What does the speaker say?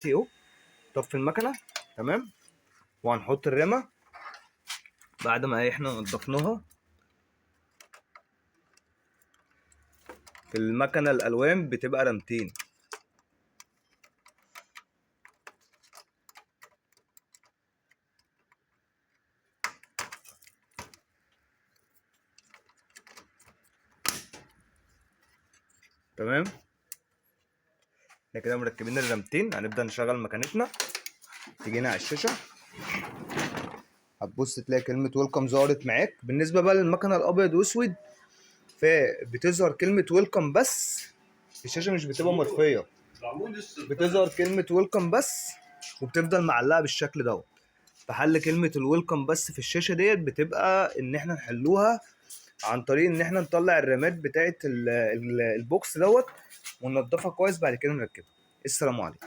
اهو. طفي المكنه. تمام. وهنحط الرمه بعد ما احنا نضفناها. في المكنه الالوان بتبقى رمتين. تمام. احنا كده مركبين الرمتين، هنبدا نشغل مكنتنا. تيجينا على الشاشه، هتبص تلاقي كلمه ويلكم ظهرت معاك. بالنسبه بقى للمكنه الابيض واسود، فبتظهر كلمه ويلكم بس، الشاشه مش بتبقى مطفيه، بتظهر كلمه ويلكم بس وبتفضل معلقه بالشكل دوت. فحل كلمه الويلكم بس في الشاشه ديت بتبقى ان احنا نحلوها عن طريق ان احنا نطلع الرامات بتاعت البوكس دوت وننضفها كويس، بعد كده نركبها. السلام عليكم.